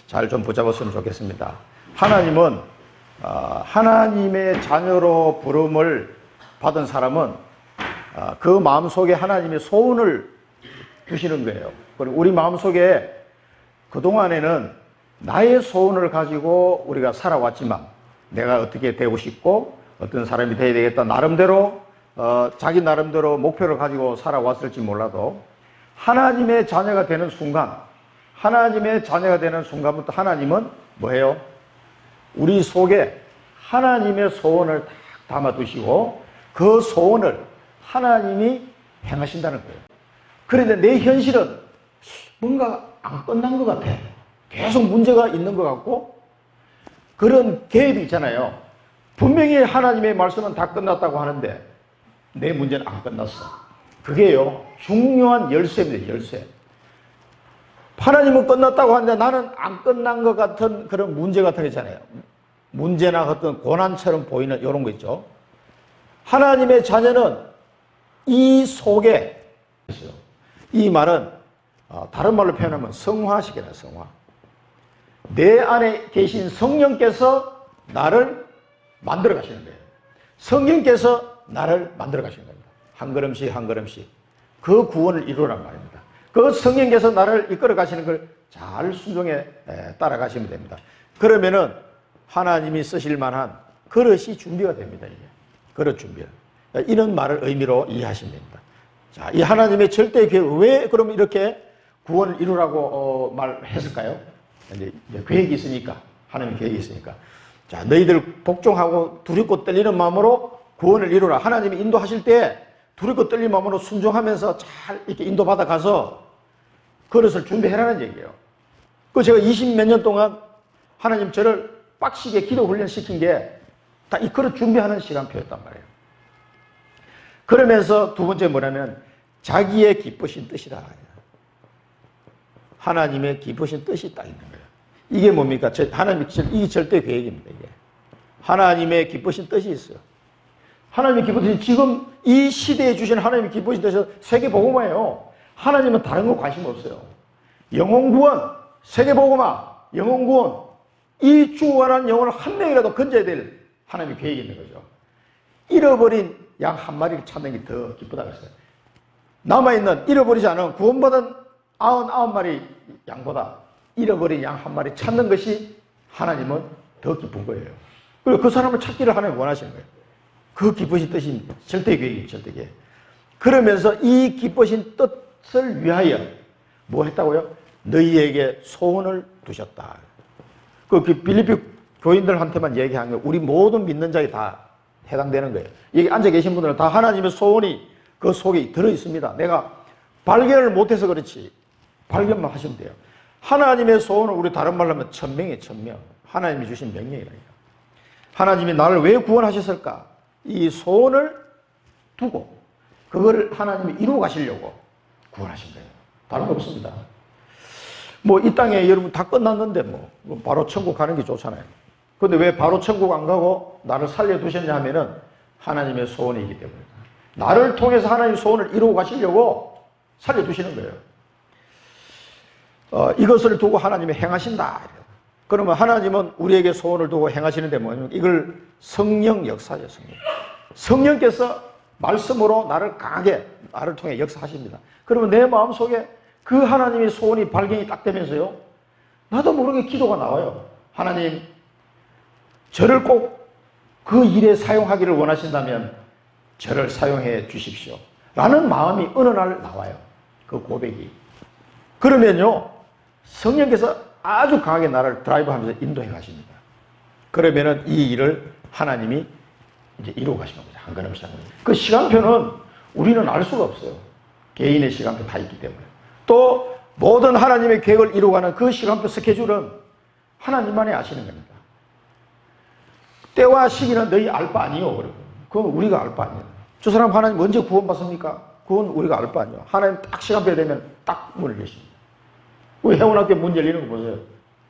잘 좀 붙잡았으면 좋겠습니다. 하나님은 하나님의 자녀로 부름을 받은 사람은 그 마음속에 하나님의 소원을 두시는 거예요. 그리고 우리 마음속에 그동안에는 나의 소원을 가지고 우리가 살아왔지만 내가 어떻게 되고 싶고 어떤 사람이 되어야 되겠다 나름대로 자기 나름대로 목표를 가지고 살아왔을지 몰라도 하나님의 자녀가 되는 순간부터 하나님은 뭐예요? 우리 속에 하나님의 소원을 딱 담아두시고 그 소원을 하나님이 행하신다는 거예요. 그런데 내 현실은 뭔가 안 끝난 것 같아. 계속 문제가 있는 것 같고 그런 갭이 있잖아요. 분명히 하나님의 말씀은 다 끝났다고 하는데 내 문제는 안 끝났어. 그게요, 중요한 열쇠입니다. 열쇠. 하나님은 끝났다고 하는데 나는 안 끝난 것 같은 그런 문제 같은 거 있잖아요. 문제나 어떤 고난처럼 보이는 이런 거 있죠. 하나님의 자녀는 이 속에 있어요. 이 말은 다른 말로 표현하면 성화시켜요. 성화. 내 안에 계신 성령께서 나를 만들어 가시는 거예요. 성령께서 나를 만들어 가시는 겁니다. 한 걸음씩 한 걸음씩 그 구원을 이루란 말입니다. 그 성령께서 나를 이끌어 가시는 걸 잘 순종해 따라가시면 됩니다. 그러면은 하나님이 쓰실 만한 그릇이 준비가 됩니다. 이게. 그릇 준비. 이런 말을 의미로 이해하시면 됩니다. 자, 이 하나님의 절대 계획, 왜 그럼 이렇게 구원을 이루라고 말했을까요? 이제 계획이 있으니까. 하나님의 계획이 있으니까. 자, 너희들 복종하고 두렵고 떨리는 마음으로 구원을 이루라. 하나님이 인도하실 때 두렵고 떨리는 마음으로 순종하면서 잘 이렇게 인도받아 가서 그릇을 준비해라는 얘기예요. 그 제가 20몇 년 동안 하나님 저를 빡시게 기도 훈련 시킨 게 다 이 그릇 준비하는 시간표였단 말이에요. 그러면서 두 번째 뭐냐면 자기의 기쁘신 뜻이다. 하나님의 기쁘신 뜻이 딱 있는 거예요. 이게 뭡니까? 이 절대 계획입니다. 이게. 하나님의 기쁘신 뜻이 있어요. 하나님의 기쁘신 뜻이 지금 이 시대에 주신 하나님의 기쁘신 뜻은 세계복음화예요. 하나님은 다른 거 관심 없어요. 영혼구원, 세계복음화, 영혼구원, 이 죽어가는 영혼을 한 명이라도 건져야 될 하나님의 계획이 있는 거죠. 잃어버린 양 한 마리를 찾는 게 더 기쁘다고 했어요. 남아있는 잃어버리지 않은 구원받은 99마리 양보다 잃어버린 양 한 마리 찾는 것이 하나님은 더 기쁜 거예요. 그리고 그 사람을 찾기를 하나님 원하시는 거예요. 그 기쁘신 뜻이 절대 계획이에요. 절대 계획. 그러면서 이 기쁘신 뜻을 위하여 뭐 했다고요? 너희에게 소원을 두셨다. 그 빌립비 교인들한테만 얘기한 게 우리 모든 믿는 자에 다 해당되는 거예요. 여기 앉아 계신 분들은 다 하나님의 소원이 그 속에 들어있습니다. 내가 발견을 못해서 그렇지 발견만 하시면 돼요. 하나님의 소원은 우리 다른 말로 하면 천명이에요. 천명. 하나님이 주신 명령이라니까. 하나님이 나를 왜 구원하셨을까? 이 소원을 두고 그걸 하나님이 이루어 가시려고 구원하신 거예요. 다른 거 없습니다. 뭐 이 땅에 여러분 다 끝났는데 뭐 바로 천국 가는 게 좋잖아요. 근데 왜 바로 천국 안 가고 나를 살려두셨냐 하면은 하나님의 소원이기 때문에 나를 통해서 하나님의 소원을 이루어 가시려고 살려두시는 거예요. 이것을 두고 하나님이 행하신다. 그러면 하나님은 우리에게 소원을 두고 행하시는데 뭐냐면 이걸 성령 역사죠. 성령께서 말씀으로 나를 강하게 나를 통해 역사하십니다. 그러면 내 마음속에 그 하나님의 소원이 발견이 딱 되면서요, 나도 모르게 기도가 나와요. 하나님, 저를 꼭 그 일에 사용하기를 원하신다면 저를 사용해 주십시오 라는 마음이 어느 날 나와요. 그 고백이. 그러면요, 성령께서 아주 강하게 나를 드라이브하면서 인도해 가십니다. 그러면은 이 일을 하나님이 이제 이루어 가시는 거죠. 한 걸음씩 한 걸음씩. 그 시간표는 우리는 알 수가 없어요. 개인의 시간표 다 있기 때문에. 또 모든 하나님의 계획을 이루어가는 그 시간표 스케줄은 하나님만이 아시는 겁니다. 때와 시기는 너희 알 바 아니요. 그건 우리가 알 바 아니에요. 저 사람 하나님 언제 구원받습니까? 그건 우리가 알 바 아니에요. 하나님 딱 시간표 되면 딱 문을 여십니다. 우리 해운학교 문 열리는 거 보세요.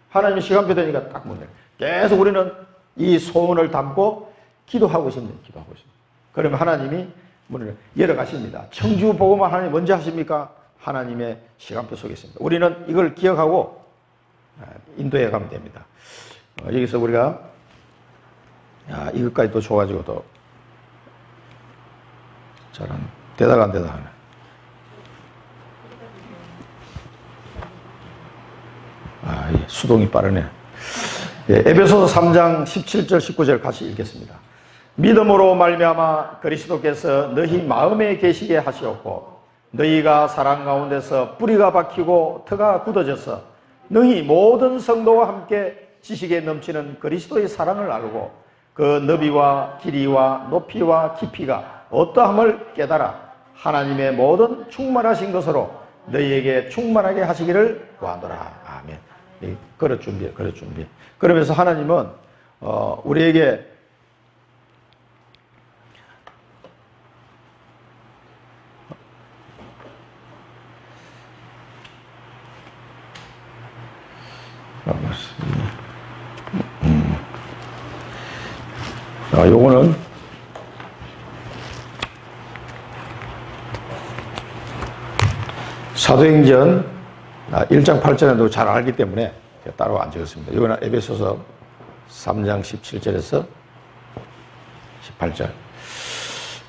하나님의 시간표 되니까 딱 문 열려요. 계속 우리는 이 소원을 담고 기도하고 있습니다. 기도하고 있습니다. 그러면 하나님이 문을 열어가십니다. 청주 복음화 하나님 언제 하십니까? 하나님의 시간표 속에 있습니다. 우리는 이걸 기억하고 인도해 가면 됩니다. 여기서 우리가 이것까지 또 줘가지고 또 저는 대다가 안 되다 하네. 수동이 빠르네. 에베소서 3장 17절 19절 같이 읽겠습니다. 믿음으로 말미암아 그리스도께서 너희 마음에 계시게 하시었고 너희가 사랑 가운데서 뿌리가 박히고 터가 굳어져서 너희 모든 성도와 함께 지식에 넘치는 그리스도의 사랑을 알고 그 너비와 길이와 높이와 깊이가 어떠함을 깨달아 하나님의 모든 충만하신 것으로 너희에게 충만하게 하시기를 구하노라. 아멘. 그릇 준비해, 그릇 준비해. 그러면서 하나님은 우리에게 요거는 사도행전 1장 8절에도 잘 알기 때문에 따로 안 적었습니다. 이거는 에베소서 3장 17절에서 18절.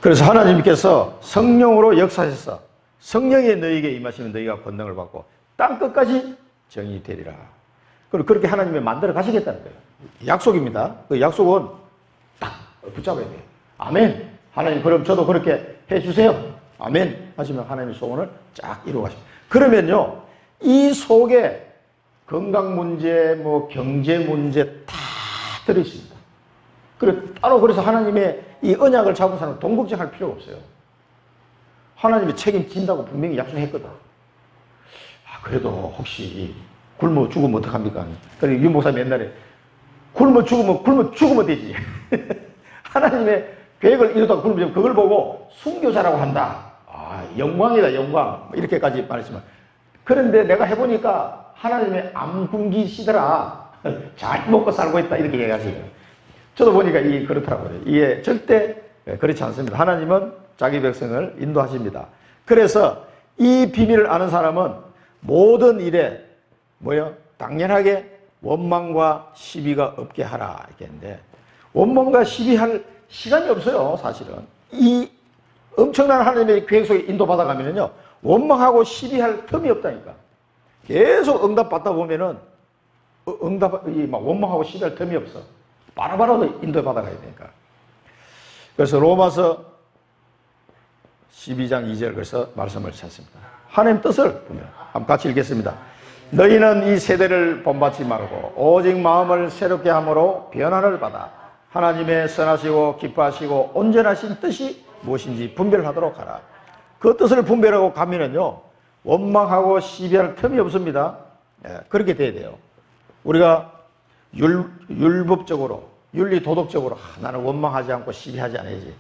그래서 하나님께서 성령으로 역사하셔서 성령이 너희에게 임하시면 너희가 권능을 받고 땅 끝까지 정의 되리라. 그렇게 하나님이 만들어 가시겠다는 거예요. 약속입니다. 그 약속은 딱 붙잡아야 돼요. 아멘. 하나님 그럼 저도 그렇게 해주세요. 아멘 하시면 하나님의 소원을 쫙 이루어 가십니다. 그러면요 이 속에 건강 문제, 경제 문제 다 들어있습니다. 따로 그래서 하나님의 이 언약을 잡은 사람은 돈 걱정할 필요가 없어요. 하나님이 책임진다고 분명히 약속했거든. 그래도 혹시 굶어 죽으면 어떡합니까? 그래서 유 목사님 옛날에 굶어 죽으면 되지. 하나님의 계획을 이루다가 굶으면 그걸 보고 순교자라고 한다. 영광이다, 영광. 이렇게까지 말했지만. 그런데 내가 해보니까 하나님의 안 굶기시더라. 잘 먹고 살고 있다. 이렇게 얘기하시거든요. 저도 보니까 이게 그렇더라고요. 이게 절대 그렇지 않습니다. 하나님은 자기 백성을 인도하십니다. 그래서 이 비밀을 아는 사람은 모든 일에 당연하게 원망과 시비가 없게 하라. 이렇게 했는데 원망과 시비할 시간이 없어요. 사실은. 이 엄청난 하나님의 계획 속에 인도받아가면요 원망하고 시비할 틈이 없다니까. 계속 응답받다 보면은 원망하고 시비할 틈이 없어. 바로바로 인도받아가야 되니까. 그래서 로마서 12장 2절 그래서 말씀을 찾습니다. 하나님 뜻을 보면 한번 같이 읽겠습니다. 너희는 이 세대를 본받지 말고 오직 마음을 새롭게 함으로 변화를 받아 하나님의 선하시고 기뻐하시고 온전하신 뜻이 무엇인지 분별하도록 하라. 그 뜻을 분별하고 가면은요 원망하고 시비할 틈이 없습니다. 그렇게 돼야 돼요. 우리가 율법적으로 윤리도덕적으로 나는 원망하지 않고 시비하지 않아야지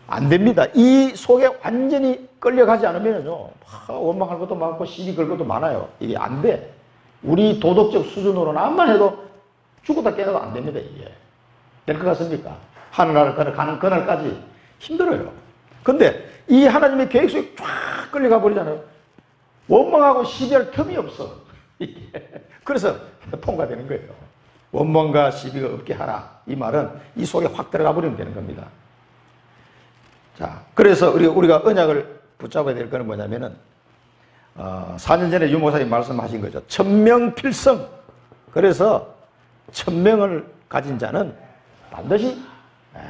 안 됩니다. 이 속에 완전히 끌려가지 않으면요 원망할 것도 많고 시비 걸 것도 많아요. 이게 안 돼. 우리 도덕적 수준으로는 암만 해도 죽었다 깨어나도 안 됩니다. 이게 될 것 같습니까? 하늘나라를 가는 그날까지 힘들어요. 근데 이 하나님의 계획 속에 쫙 끌려가 버리잖아요. 원망하고 시비할 틈이 없어. 그래서 통과되는 거예요. 원망과 시비가 없게 하라. 이 말은 이 속에 확 들어가 버리면 되는 겁니다. 자, 그래서 우리가 언약을 붙잡아야 될 거는 뭐냐면은 4년 전에 유목사님 말씀하신 거죠. 천명필성. 그래서 천명을 가진 자는 반드시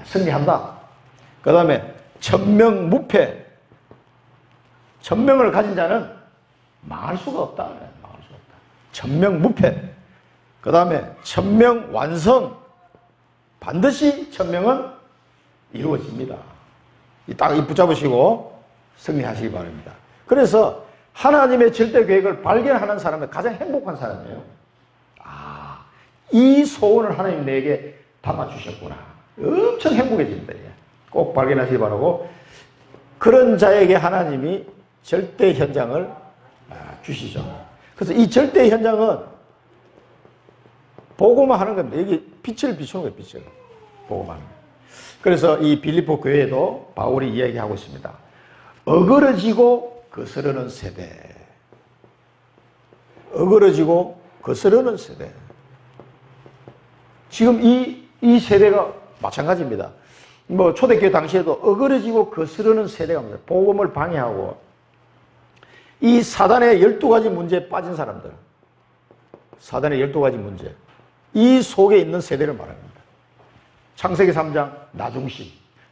승리한다. 그 다음에 천명무패. 천명을 가진 자는 망할 수가 없다. 망할 수가 없다. 천명무패. 그 다음에 천명완성. 반드시 천명은 이루어집니다. 딱 붙잡으시고 승리하시기 바랍니다. 그래서 하나님의 절대 계획을 발견하는 사람은 가장 행복한 사람이에요. 이 소원을 하나님 내게 담아주셨구나. 엄청 행복해집니다. 꼭 발견하시기 바라고 그런 자에게 하나님이 절대 현장을 주시죠. 그래서 이 절대 현장은 보고만 하는 겁니다. 여기 빛을 비추는 거예요. 빛을 보고만 하는 거예요. 그래서 이 빌립보 교회에도 바울이 이야기하고 있습니다. 어그러지고 거스르는 세대. 어그러지고 거스르는 세대. 지금 이 세대가 마찬가지입니다. 뭐 초대교회 당시에도 어그러지고 거스르는 세대가 있어요. 복음을 방해하고 이 사단의 12가지 문제에 빠진 사람들, 사단의 12가지 문제, 이 속에 있는 세대를 말합니다. 창세기 3장 나 중심,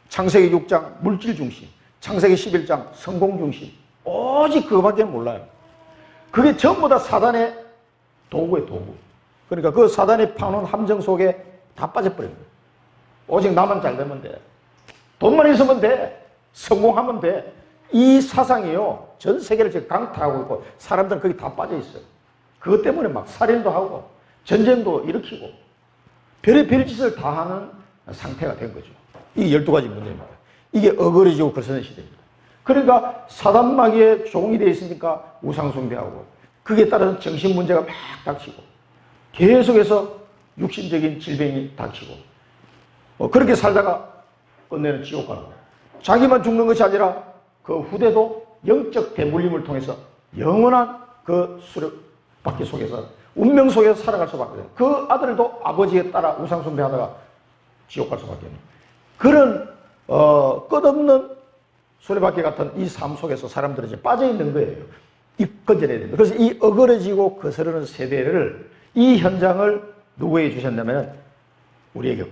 창세기 6장 물질 중심, 창세기 11장 성공 중심, 오직 그거밖에 몰라요. 그게 전부 다 사단의 도구예요, 도구. 그러니까 그 사단이 파놓은 함정 속에 다 빠져버립니다. 오직 나만 잘 되면 돼. 돈만 있으면 돼. 성공하면 돼. 이 사상이요, 전 세계를 지금 강타하고 있고 사람들은 거기 다 빠져 있어요. 그것 때문에 막 살인도 하고 전쟁도 일으키고 별의별 짓을 다 하는 상태가 된 거죠. 이게 12가지 문제입니다. 이게 어그러지고 거스르는 시대입니다. 그러니까 사단 마귀의 종이 되어 있으니까 우상숭배하고 그게 따라서 정신 문제가 막 닥치고 계속해서 육신적인 질병이 닥치고 그렇게 살다가 끝내는 지옥 가는 거예요. 자기만 죽는 것이 아니라 그 후대도 영적 대물림을 통해서 영원한 그 수렵받기 속에서 운명 속에서 살아갈 수밖에 없어요. 그 아들도 아버지에 따라 우상숭배하다가 지옥 갈 수밖에 없는 그런 끝없는 수레바퀴 같은 이 삶 속에서 사람들이 이제 빠져 있는 거예요. 이 건져내야 됩니다. 그래서 이 어그러지고 거스르는 세대를 이 현장을 누구에게 주셨냐면 우리에게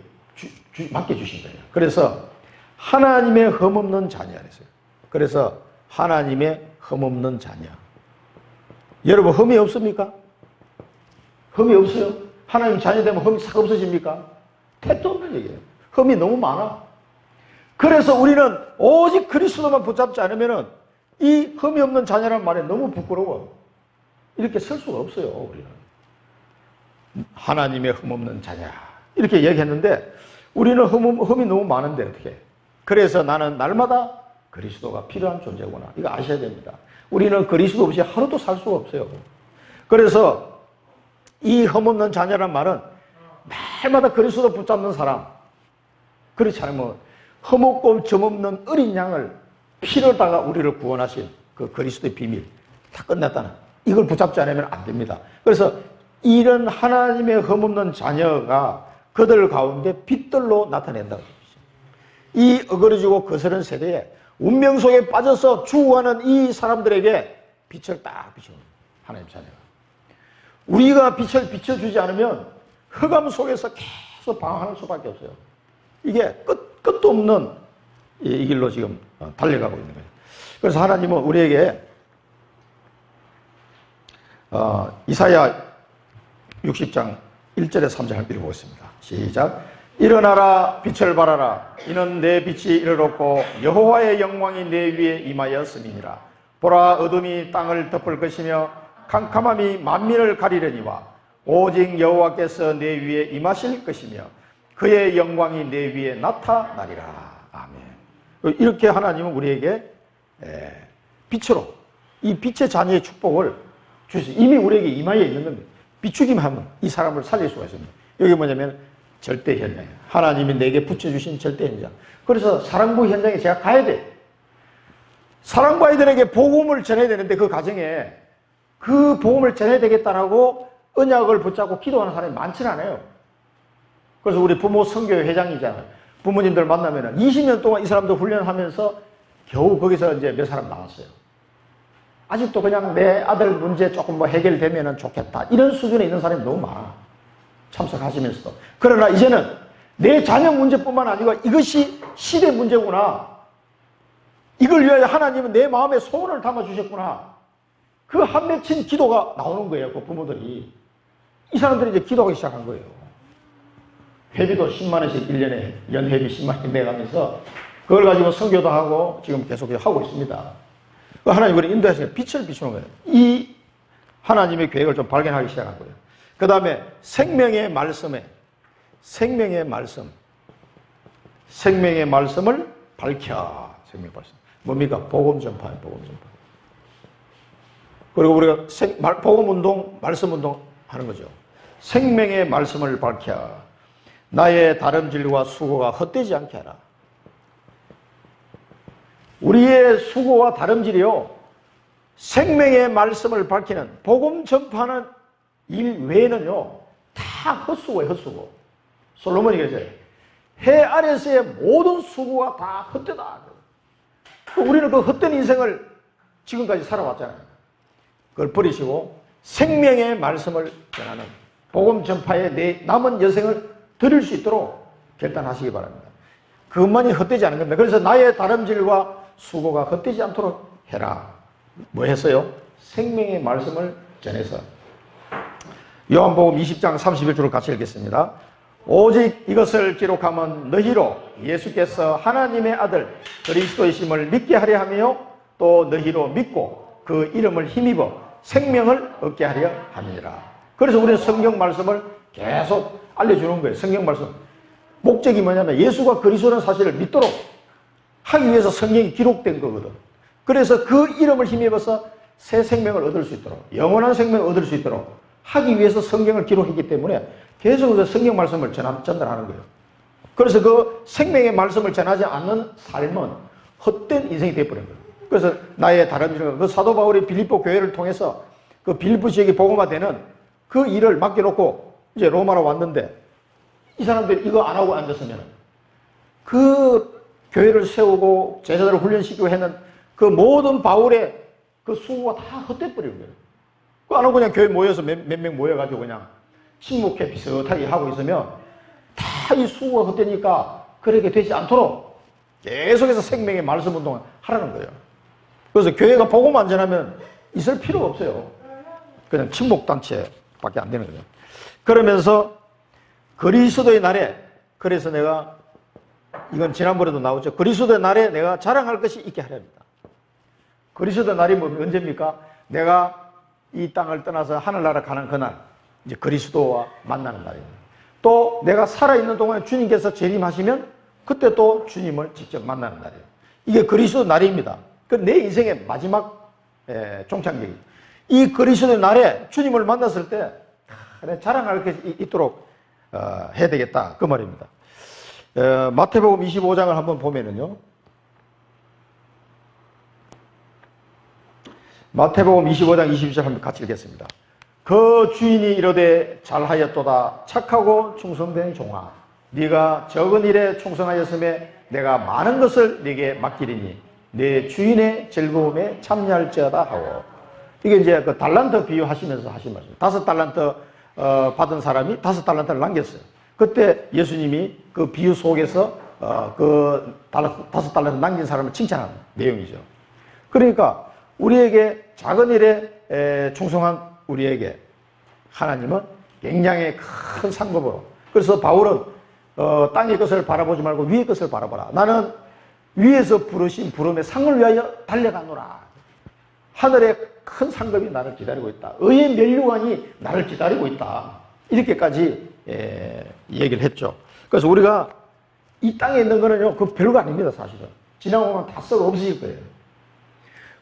맡겨주신 거예요. 그래서 하나님의 흠없는 자녀 그랬어요. 그래서 하나님의 흠없는 자녀. 여러분 흠이 없습니까? 흠이 없어요? 하나님 자녀 되면 흠이 싹 없어집니까? 택도 없는 얘기예요. 흠이 너무 많아. 그래서 우리는 오직 그리스도만 붙잡지 않으면 이 흠이 없는 자녀란 말에 너무 부끄러워. 이렇게 설 수가 없어요. 우리는 하나님의 흠없는 자녀 이렇게 얘기했는데 우리는 흠이 너무 많은데 어떻게? 그래서 나는 날마다 그리스도가 필요한 존재구나. 이거 아셔야 됩니다. 우리는 그리스도 없이 하루도 살 수가 없어요. 그래서 이 흠없는 자녀란 말은 날마다 그리스도 붙잡는 사람, 그렇지 않으면 흠없고 점없는 어린 양을 피로다가 우리를 구원하신 그 그리스도의 비밀 다 끝났다는 이걸 붙잡지 않으면 안 됩니다. 그래서 이런 하나님의 흠없는 자녀가 그들 가운데 빛들로 나타낸다고 합니다. 이 어그러지고 거스른 세대에 운명 속에 빠져서 죽어가는 이 사람들에게 빛을 딱 비춰줍니다. 하나님 자녀가. 우리가 빛을 비춰주지 않으면 흑암 속에서 계속 방황하는 수밖에 없어요. 이게 끝도 없는 이 길로 지금 달려가고 있는 거예요. 그래서 하나님은 우리에게 이사야 60장 1절에 3장을 읽어보겠습니다. 시작. 일어나라 빛을 발하라. 이는 내 빛이 이르렀고 여호와의 영광이 내 위에 임하였음이니라. 보라 어둠이 땅을 덮을 것이며 캄캄함이 만민을 가리려니와 오직 여호와께서 내 위에 임하실 것이며 그의 영광이 내 위에 나타나리라. 아멘. 이렇게 하나님은 우리에게 빛으로 이 빛의 자녀의 축복을 주시. 이미 우리에게 임하여 있는 겁니다. 비추기만 하면 이 사람을 살릴 수가 있습니다. 여기 뭐냐면 절대 현장이에요. 하나님이 내게 붙여주신 절대 현장. 그래서 사랑부 현장에 제가 가야 돼. 사랑부 아이들에게 복음을 전해야 되는데 그 가정에 그 복음을 전해야 되겠다라고 언약을 붙잡고 기도하는 사람이 많지는 않아요. 그래서 우리 부모 선교회 회장이잖아요. 부모님들 만나면 20년 동안 이 사람들 훈련하면서 겨우 거기서 이제 몇 사람 나왔어요. 아직도 그냥 내 아들 문제 조금 뭐 해결되면 좋겠다. 이런 수준에 있는 사람이 너무 많아. 참석하시면서도. 그러나 이제는 내 자녀 문제뿐만 아니고 이것이 시대 문제구나. 이걸 위하여 하나님은 내 마음에 소원을 담아주셨구나. 그 한 맺힌 기도가 나오는 거예요. 그 부모들이. 이 사람들이 이제 기도하기 시작한 거예요. 회비도 10만 원씩 1년에 연회비 10만 원 내가면서 그걸 가지고 선교도 하고 지금 계속 하고 있습니다. 하나님 우리 인도에서 빛을 비추는 거예요. 이 하나님의 계획을 좀 발견하기 시작한 거예요. 그 다음에 생명의 말씀을 밝혀. 생명의 말씀. 뭡니까? 복음 전파예요. 복음 전파. 그리고 우리가 복음 운동, 말씀 운동 하는 거죠. 생명의 말씀을 밝혀. 나의 다름질과 수고가 헛되지 않게 하라. 우리의 수고와 다름질이요, 생명의 말씀을 밝히는, 복음 전파하는 일 외에는요, 다 헛수고예요, 헛수고. 솔로몬이 그랬어요. 해 아래서의 모든 수고가 다 헛되다. 우리는 그 헛된 인생을 지금까지 살아왔잖아요. 그걸 버리시고 생명의 말씀을 전하는 복음 전파에 내 남은 여생을 드릴 수 있도록 결단하시기 바랍니다. 그것만이 헛되지 않은 겁니다. 그래서 나의 다름질과 수고가 헛되지 않도록 해라. 뭐 했어요? 생명의 말씀을 전해서. 요한복음 20장 31절을 같이 읽겠습니다. 오직 이것을 기록하면 너희로 예수께서 하나님의 아들 그리스도이심을 믿게 하려 하며 또 너희로 믿고 그 이름을 힘입어 생명을 얻게 하려 함이니라. 그래서 우리는 성경 말씀을 계속 알려주는 거예요. 성경 말씀. 목적이 뭐냐면 예수가 그리스도라는 사실을 믿도록 하기 위해서 성경이 기록된 거거든. 그래서 그 이름을 힘입어서 새 생명을 얻을 수 있도록, 영원한 생명을 얻을 수 있도록 하기 위해서 성경을 기록했기 때문에 계속해서 성경 말씀을 전달하는 거예요. 그래서 그 생명의 말씀을 전하지 않는 삶은 헛된 인생이 되어버린 거예요. 그래서 나의 다름질과 그 사도 바울이 빌립보 교회를 통해서 그 빌립보 지역이 복음화되는 그 일을 맡겨놓고 이제 로마로 왔는데 이 사람들이 이거 안 하고 앉았으면 그 교회를 세우고 제자들을 훈련시키고 했는 그 모든 바울의 그 수고가 다 헛되어버리는 거예요. 그 안 하고 그냥 교회 모여서 몇 명 모여가지고 그냥 침묵회 비슷하게 하고 있으면 다 이 수고가 헛되니까 그렇게 되지 않도록 계속해서 생명의 말씀 운동을 하라는 거예요. 그래서 교회가 복음만 전하면 있을 필요가 없어요. 그냥 침묵단체밖에 안 되는 거예요. 그러면서 그리스도의 날에, 그래서 내가 이건 지난번에도 나오죠. 그리스도의 날에 내가 자랑할 것이 있게 하려 합니다. 그리스도의 날이 언제입니까? 내가 이 땅을 떠나서 하늘나라 가는 그날, 이제 그리스도와 만나는 날입니다. 또 내가 살아있는 동안에 주님께서 재림하시면 그때 또 주님을 직접 만나는 날이에요. 이게 그리스도 날입니다. 그 내 인생의 마지막 종착역이. 이 그리스도의 날에 주님을 만났을 때 자랑할 게 있도록 해야 되겠다. 그 말입니다. 마태복음 25장을 한번 보면은요. 마태복음 25장 22절 한번 같이 읽겠습니다. 그 주인이 이르되 잘하였도다 착하고 충성된 종아 네가 적은 일에 충성하였음에 내가 많은 것을 네게 맡기리니 내 주인의 즐거움에 참여할지어다 하고. 이게 이제 그 달란트 비유하시면서 하신 말씀. 5달란트 받은 사람이 5달란트를 남겼어요. 그때 예수님이 그 비유 속에서 그 5달란트 남긴 사람을 칭찬하는 내용이죠. 그러니까 우리에게 작은 일에 충성한 우리에게 하나님은 굉장히 큰 상급으로. 그래서 바울은 땅의 것을 바라보지 말고 위의 것을 바라보라. 나는 위에서 부르신 부름의 상을 위하여 달려가노라. 하늘의 큰 상급이 나를 기다리고 있다. 의의 면류관이 나를 기다리고 있다. 이렇게까지 얘기를 했죠. 그래서 우리가 이 땅에 있는 거는요, 그 별거 아닙니다, 사실은. 지나가면 다 썩어 없어질 거예요.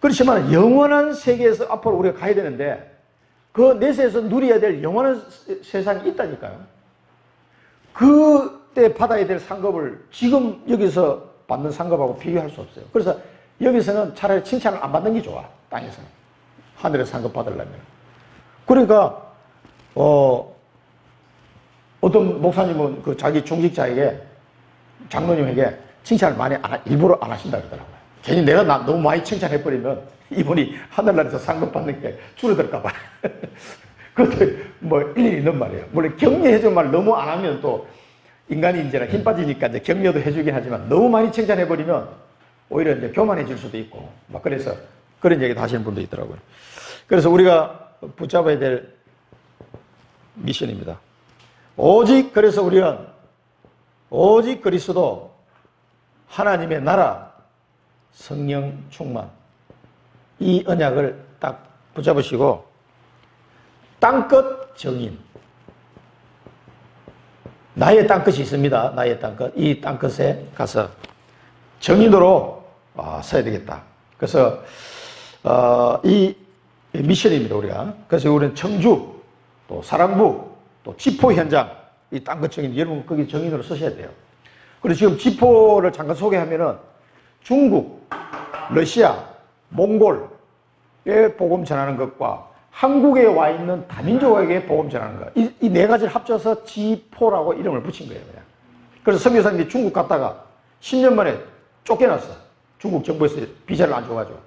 그렇지만 영원한 세계에서 앞으로 우리가 가야 되는데 그 내세에서 누려야 될 영원한 세상이 있다니까요. 그때 받아야 될 상급을 지금 여기서 받는 상급하고 비교할 수 없어요. 그래서 여기서는 차라리 칭찬을 안 받는 게 좋아. 땅에서는. 하늘의 상급 받으려면. 그러니까 어떤 목사님은 그 자기 중직자에게, 장로님에게 칭찬을 많이 일부러 안 하신다 그러더라고요. 괜히 내가 너무 많이 칭찬해버리면 이분이 하늘나라에서 상급 받는 게 줄어들까봐. 그것도 뭐 일리 있는 말이에요. 물론 격려해준 말 너무 안 하면 또 인간이 이제 힘 빠지니까 이제 격려도 해주긴 하지만 너무 많이 칭찬해버리면 오히려 이제 교만해질 수도 있고 막 그래서 그런 얘기도 하시는 분도 있더라고요. 그래서 우리가 붙잡아야 될 미션입니다. 오직 그래서 우리는 오직 그리스도 하나님의 나라 성령 충만 이 언약을 딱 붙잡으시고 땅끝 정인 나의 땅끝이 있습니다. 나의 땅끝 이 땅끝에 가서 정인으로 서야 되겠다. 그래서 이 미션입니다. 우리가. 그래서 우리는 청주 또 사랑부 또 지포 현장 이 땅끝 정인 여러분 거기 정인으로 서셔야 돼요. 그리고 지금 지포를 잠깐 소개하면은 중국, 러시아, 몽골에 복음 전하는 것과 한국에 와 있는 다민족에게 복음 전하는 거야. 이 네 가지를 합쳐서 G4라고 이름을 붙인 거예요, 그냥. 그래서 선교사님이 중국 갔다가 10년 만에 쫓겨났어. 중국 정부에서 비자를 안 줘가지고.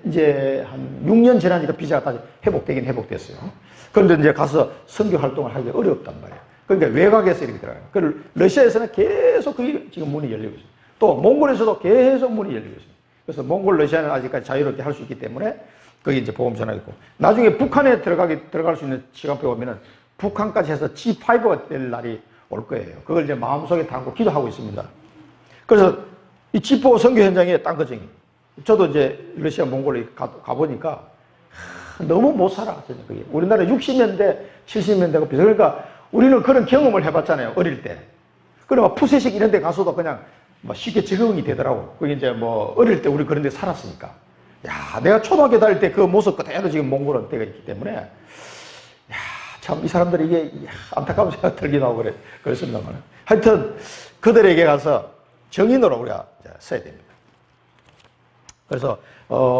이제 한 6년 지나니까 비자가 다시 회복되긴 회복됐어요. 그런데 이제 가서 선교 활동을 하기 어렵단 말이에요. 그러니까 외곽에서 이렇게 들어가요. 그리고 러시아에서는 계속 그게 지금 문이 열리고 있어요. 또 몽골에서도 계속 문이 열리고 있어요. 그래서 몽골, 러시아는 아직까지 자유롭게 할 수 있기 때문에 거기 이제 보험 전화가 있고, 나중에 북한에 들어갈 수 있는 시간표 오면은 북한까지 해서 G5가 될 날이 올 거예요. 그걸 이제 마음속에 담고 기도하고 있습니다. 그래서 이 G4 선교 현장에 땅거정이, 저도 이제 러시아, 몽골에 가보니까 너무 못 살아. 그게. 우리나라 60년대, 70년대가 비슷해. 그러니까 우리는 그런 경험을 해봤잖아요, 어릴 때. 그러면 푸세식 이런 데 가서도 그냥 뭐 쉽게 적응이 되더라고. 그게 이제 뭐 어릴 때 우리 그런 데 살았으니까. 야, 내가 초등학교 다닐 때 그 모습 그대로 지금 몽골은 때가 있기 때문에, 야, 참 이 사람들이 이게 안타까운 생각 들기도 하고 그랬습니다만. 하여튼 그들에게 가서 정인으로 우리가 써야 됩니다. 그래서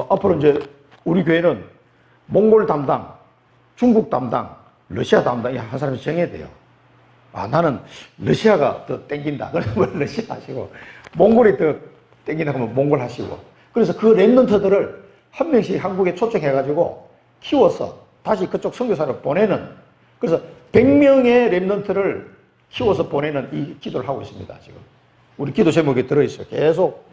앞으로 이제 우리 교회는 몽골 담당, 중국 담당, 러시아 담당 이 한 사람이 정해야 돼요. 아, 나는 러시아가 더 땡긴다. 그러면 러시아 하시고, 몽골이 더 땡긴다 그러면 몽골 하시고. 그래서 그 랩런트들을 한 명씩 한국에 초청해가지고 키워서 다시 그쪽 선교사를 보내는, 그래서 100명의 랩런트를 키워서 보내는 이 기도를 하고 있습니다, 지금. 우리 기도 제목에 들어있어요. 계속.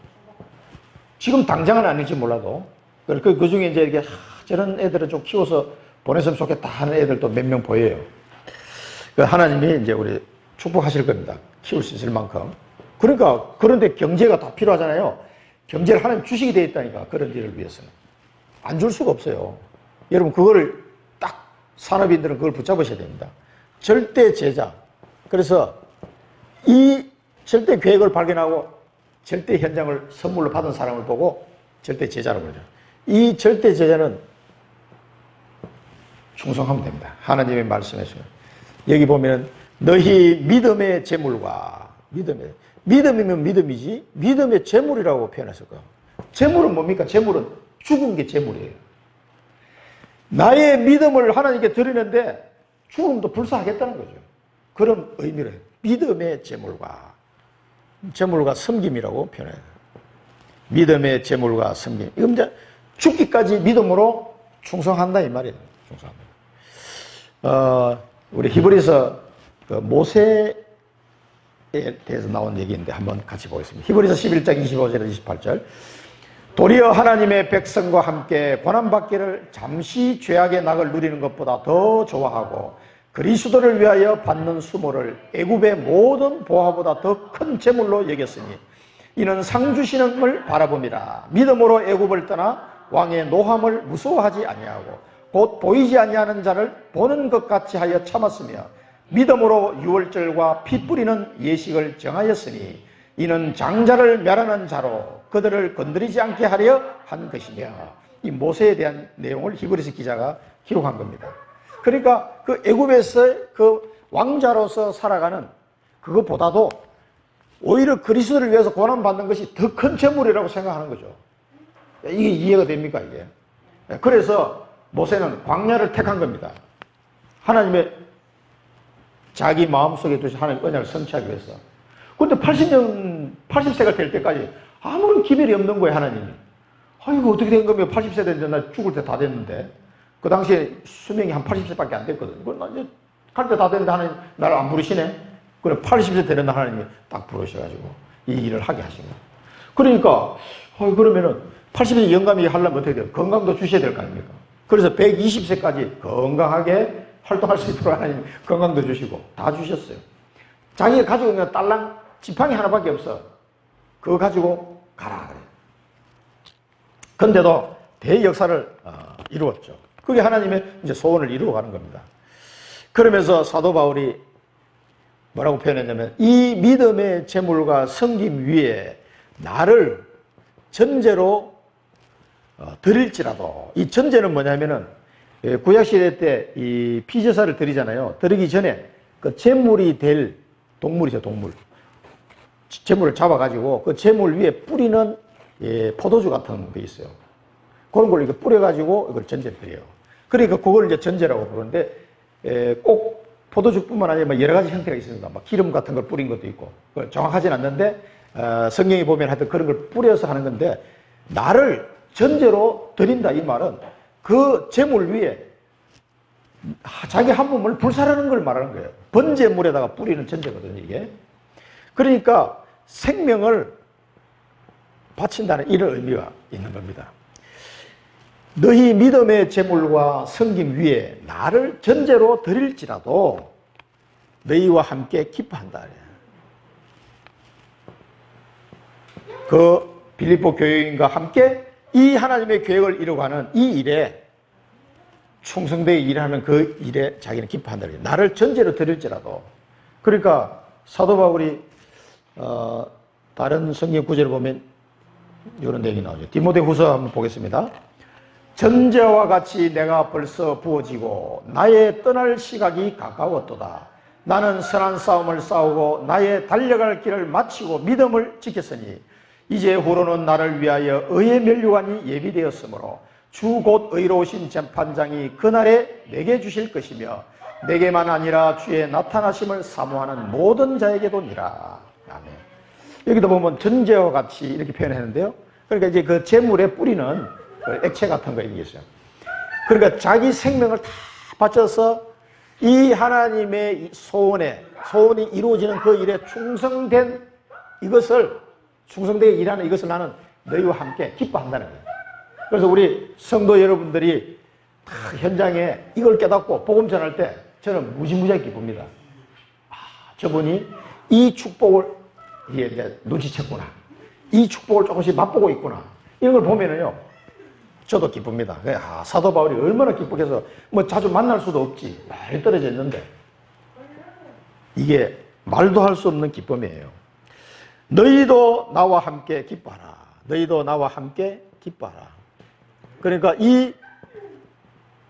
지금 당장은 아닐지 몰라도. 그 중에 이제 이렇게, 저런 애들을 좀 키워서 보냈으면 좋겠다 하는 애들도 몇 명 보여요. 하나님이 이제 우리 축복하실 겁니다. 키울 수 있을 만큼. 그러니까, 그런데 경제가 다 필요하잖아요. 경제를 하나님 주시게 되어 있다니까, 그런 일을 위해서는. 안 줄 수가 없어요. 여러분, 그거를 딱 산업인들은 그걸 붙잡으셔야 됩니다. 절대 제자. 그래서 이 절대 계획을 발견하고 절대 현장을 선물로 받은 사람을 보고 절대 제자라고 그러죠. 이 절대 제자는 충성하면 됩니다. 하나님의 말씀에서. 여기 보면 너희 믿음의 재물과 믿음이면 믿음이지 믿음의 재물이라고 표현했을 거예요. 재물은 뭡니까? 재물은 죽은 게 재물이에요. 나의 믿음을 하나님께 드리는데 죽음도 불사하겠다는 거죠. 그런 의미로 해요. 믿음의 재물과 섬김이라고 표현해요. 믿음의 재물과 섬김. 이건 이제 죽기까지 믿음으로 충성한다 이 말이에요. 충성한다. 우리 히브리서 그 모세에 대해서 나온 얘기인데 한번 같이 보겠습니다. 히브리서 11장 25절에서 28절. 도리어 하나님의 백성과 함께 고난받기를 잠시 죄악의 낙을 누리는 것보다 더 좋아하고 그리스도를 위하여 받는 수모를 애굽의 모든 보화보다 더 큰 재물로 여겼으니 이는 상 주시는을 바라봄이라. 믿음으로 애굽을 떠나 왕의 노함을 무서워하지 아니하고 곧 보이지 아니하는 자를 보는 것 같이 하여 참았으며 믿음으로 유월절과 피 뿌리는 예식을 정하였으니 이는 장자를 멸하는 자로 그들을 건드리지 않게 하려 한 것이며. 이 모세에 대한 내용을 히브리서 기자가 기록한 겁니다. 그러니까 그 애굽에서 그 왕자로서 살아가는 그것보다도 오히려 그리스도를 위해서 고난받는 것이 더 큰 재물이라고 생각하는 거죠. 이게 이해가 됩니까, 이게? 그래서 모세는 광야를 택한 겁니다. 하나님의 자기 마음속에 두신 하나님의 언약을 성취하기 위해서. 근데 80세가 될 때까지 아무런 기별이 없는 거예요, 하나님이. 이거 어떻게 된 거면 80세 됐는데 나 죽을 때 다 됐는데. 그 당시에 수명이 한 80세밖에 안 됐거든. 나 이제 갈 때 다 됐는데 하나님 나를 안 부르시네? 그래, 80세 되는 날 하나님이 딱 부르셔가지고 이 일을 하게 하신 거예요. 그러니까, 그러면은 80세 영감이 하려면 어떻게 돼요? 건강도 주셔야 될 거 아닙니까? 그래서 120세까지 건강하게 활동할 수 있도록 하나님 건강도 주시고 다 주셨어요. 자기가 가지고 있는 딸랑 지팡이 하나밖에 없어. 그거 가지고 가라 그래요. 근데도 대역사를 이루었죠. 그게 하나님의 이제 소원을 이루어가는 겁니다. 그러면서 사도 바울이 뭐라고 표현했냐면 이 믿음의 재물과 섬김 위에 나를 전제로 드릴지라도. 이 전제는 뭐냐면은 구약시대 때 이 피제사를 드리잖아요. 드리기 전에 그 제물이 될 동물이죠, 동물. 제물을 잡아가지고 그 제물 위에 뿌리는 포도주 같은 게 있어요. 그런 걸 이렇게 뿌려가지고 이걸 전제 드려요. 그러니까 그걸 이제 전제라고 부르는데, 꼭 포도주뿐만 아니라 여러 가지 형태가 있습니다. 막 기름 같은 걸 뿌린 것도 있고, 정확하진 않는데, 성경에 보면 하여튼 그런 걸 뿌려서 하는 건데, 나를 전제로 드린다 이 말은 그 제물 위에 자기 한 몸을 불사르는 걸 말하는 거예요. 번제물에다가 뿌리는 전제거든요, 이게. 그러니까 생명을 바친다는 이런 의미가 있는 겁니다. 너희 믿음의 제물과 섬김 위에 나를 전제로 드릴지라도 너희와 함께 기뻐한다. 그 빌립보 교회인과 함께 이 하나님의 계획을 이루어가는 이 일에 충성되게 일하는 그 일에 자기는 기뻐한다. 나를 전제로 드릴지라도. 그러니까 사도 바울이 다른 성경 구절을 보면 이런 내용이 나오죠. 디모데후서 한번 보겠습니다. 전제와 같이 내가 벌써 부어지고 나의 떠날 시각이 가까웠도다. 나는 선한 싸움을 싸우고 나의 달려갈 길을 마치고 믿음을 지켰으니 이제 후로는 나를 위하여 의의 면류관이 예비되었으므로 주 곧 의로우신 재판장이 그날에 내게 주실 것이며 내게만 아니라 주의 나타나심을 사모하는 모든 자에게도니라. 아멘. 여기도 보면 전제와 같이 이렇게 표현했는데요. 그러니까 이제 그 제물에 뿌리는 액체 같은 거 있어요. 그러니까 자기 생명을 다 바쳐서 이 하나님의 소원이 이루어지는 그 일에 충성된 이것을, 충성되게 일하는 이것을 나는 너희와 함께 기뻐한다는 거예요. 그래서 우리 성도 여러분들이 다 현장에 이걸 깨닫고 복음 전할 때 저는 무지무지하게 기쁩니다. 저분이 이 축복을 이제 눈치챘구나. 이 축복을 조금씩 맛보고 있구나. 이런 걸 보면은요, 저도 기쁩니다. 사도 바울이 얼마나 기쁘게서 뭐 자주 만날 수도 없지. 많이 떨어져 있는데 이게 말도 할 수 없는 기쁨이에요. 너희도 나와 함께 기뻐하라. 너희도 나와 함께 기뻐하라. 그러니까 이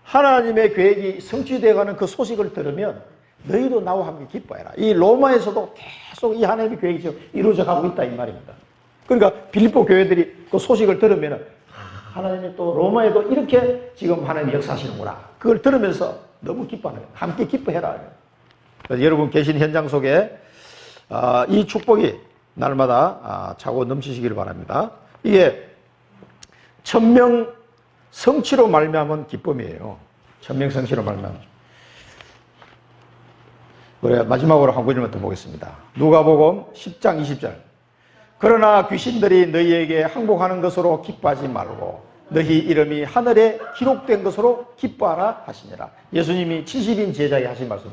하나님의 계획이 성취되어가는 그 소식을 들으면 너희도 나와 함께 기뻐해라. 이 로마에서도 계속 이 하나님의 계획이 지금 이루어져 가고 있다 이 말입니다. 그러니까 빌립보 교회들이 그 소식을 들으면 하나님이 또 로마에도 이렇게 지금 하나님이 역사하시는구나. 그걸 들으면서 너무 기뻐하는 거예요. 함께 기뻐해라. 그래서 여러분 계신 현장 속에 이 축복이 날마다 차고 넘치시기를 바랍니다. 이게 천명 성취로 말미암은 기쁨이에요. 천명 성취로 말미암은. 그래 마지막으로 한 구절만 더 보겠습니다. 누가복음 10장 20절. 그러나 귀신들이 너희에게 항복하는 것으로 기뻐하지 말고 너희 이름이 하늘에 기록된 것으로 기뻐하라 하시니라. 예수님이 70인 제자에게 하신 말씀이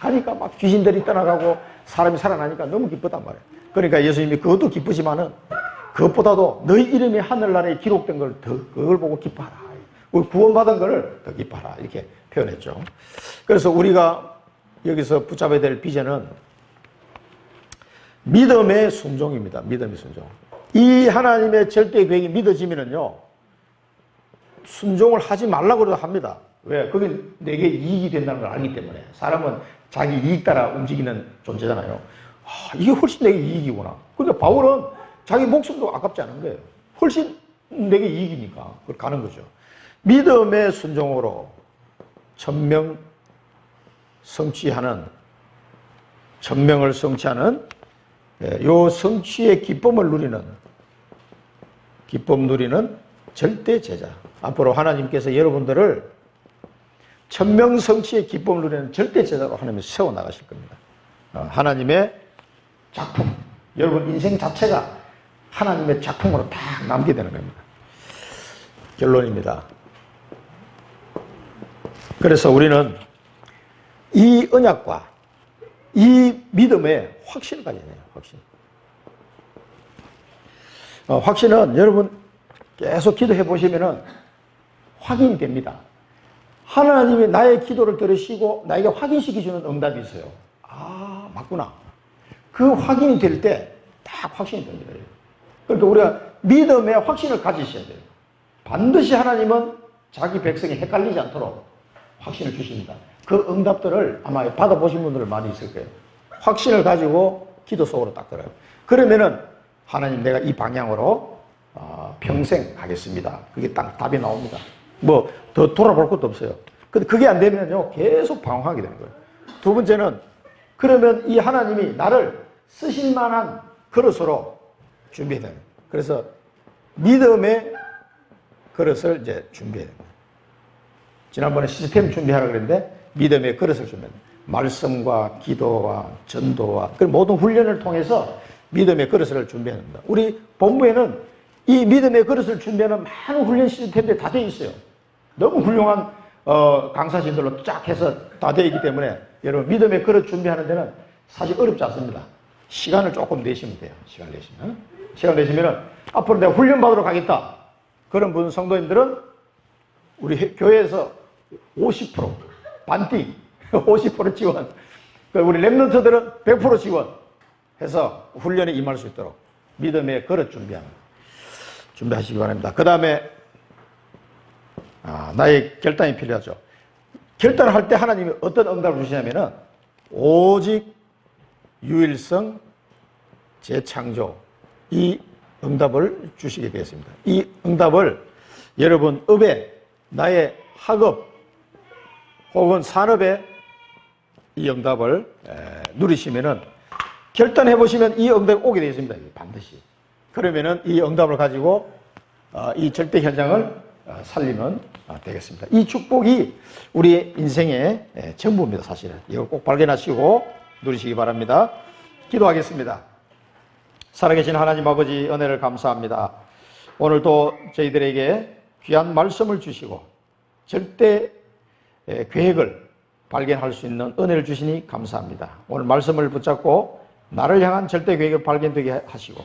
가니까 막 귀신들이 떠나가고 사람이 살아나니까 너무 기쁘단 말이에요. 그러니까 예수님이 그것도 기쁘지만은 그것보다도 너희 이름이 하늘나라에 기록된 걸 더 그걸 보고 기뻐하라. 우리 구원받은 걸 더 기뻐하라. 이렇게 표현했죠. 그래서 우리가 여기서 붙잡아야 될 비전은 믿음의 순종입니다. 믿음의 순종. 이 하나님의 절대 계획이 믿어지면은요, 순종을 하지 말라고 해도 합니다. 왜? 그게 내게 이익이 된다는 걸 알기 때문에. 사람은 자기 이익 따라 움직이는 존재잖아요. 이게 훨씬 내게 이익이구나. 그러니까 바울은 자기 목숨도 아깝지 않은 거예요. 훨씬 내게 이익이니까 그걸 가는 거죠. 믿음의 순종으로 천명을 성취하는 요 성취의 기쁨을 누리는 절대 제자. 앞으로 하나님께서 여러분들을 천명 성취의 기쁨을 누리는 절대 제자로 하나님이 세워나가실 겁니다. 하나님의 작품, 여러분 인생 자체가 하나님의 작품으로 딱 남게 되는 겁니다. 결론입니다. 그래서 우리는 이 언약과 이 믿음에 확신을 가져야 돼요. 확신은 여러분 계속 기도해 보시면은 확인이 됩니다. 하나님이 나의 기도를 들으시고 나에게 확인시켜주는 응답이 있어요. 맞구나. 그 확인이 될 때 딱 확신이 됩니다. 그러니까 우리가 믿음의 확신을 가지셔야 돼요. 반드시 하나님은 자기 백성이 헷갈리지 않도록 확신을 주십니다. 그 응답들을 아마 받아보신 분들 많이 있을 거예요. 확신을 가지고 기도 속으로 딱 들어요. 그러면은 하나님 내가 이 방향으로 평생 가겠습니다. 그게 딱 답이 나옵니다. 뭐 더 돌아볼 것도 없어요. 근데 그게 안 되면요, 계속 방황하게 되는 거예요. 두 번째는, 그러면 이 하나님이 나를 쓰실 만한 그릇으로 준비해야 돼요. 그래서 믿음의 그릇을 이제 준비해야 됩니다. 지난번에 시스템 준비하라 그랬는데 믿음의 그릇을 준비해야 됩니다. 말씀과 기도와 전도와 그 모든 훈련을 통해서 믿음의 그릇을 준비해야 됩니다. 우리 본부에는 이 믿음의 그릇을 준비하는 많은 훈련 시스템들이 다 되어 있어요. 너무 훌륭한 강사진들로 쫙 해서 다 되어 있기 때문에 여러분 믿음의 그릇 준비하는 데는 사실 어렵지 않습니다. 시간을 조금 내시면 돼요. 시간 내시면 앞으로 내가 훈련 받으러 가겠다. 그런 분 성도님들은 우리 교회에서 50% 반띵 50% 지원, 우리 랩런트들은 100% 지원해서 훈련에 임할 수 있도록 믿음의 그릇 준비하시기 바랍니다. 그 다음에 나의 결단이 필요하죠. 결단을 할 때 하나님이 어떤 응답을 주시냐면은 오직 유일성 재창조, 이 응답을 주시게 되었습니다. 이 응답을 여러분 업에, 나의 학업 혹은 산업에 이 응답을 누리시면은 결단해 보시면 이 응답이 오게 되어 있습니다. 반드시. 그러면은 이 응답을 가지고 이 절대 현장을 살리면 되겠습니다. 이 축복이 우리 인생의 전부입니다. 사실은 이걸 꼭 발견하시고 누리시기 바랍니다. 기도하겠습니다. 살아계신 하나님 아버지, 은혜를 감사합니다. 오늘도 저희들에게 귀한 말씀을 주시고 절대 계획을 발견할 수 있는 은혜를 주시니 감사합니다. 오늘 말씀을 붙잡고 나를 향한 절대 계획을 발견되게 하시고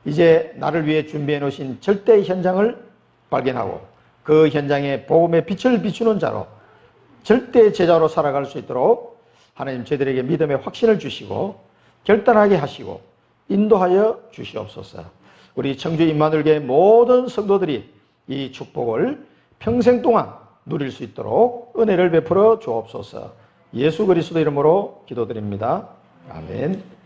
이제 나를 위해 준비해 놓으신 절대 현장을 발견하고 그 현장에 복음의 빛을 비추는 자로 절대 제자로 살아갈 수 있도록 하나님 저희들에게 믿음의 확신을 주시고 결단하게 하시고 인도하여 주시옵소서. 우리 청주 임마누엘교회 모든 성도들이 이 축복을 평생 동안 누릴 수 있도록 은혜를 베풀어 주옵소서. 예수 그리스도 이름으로 기도드립니다. 아멘.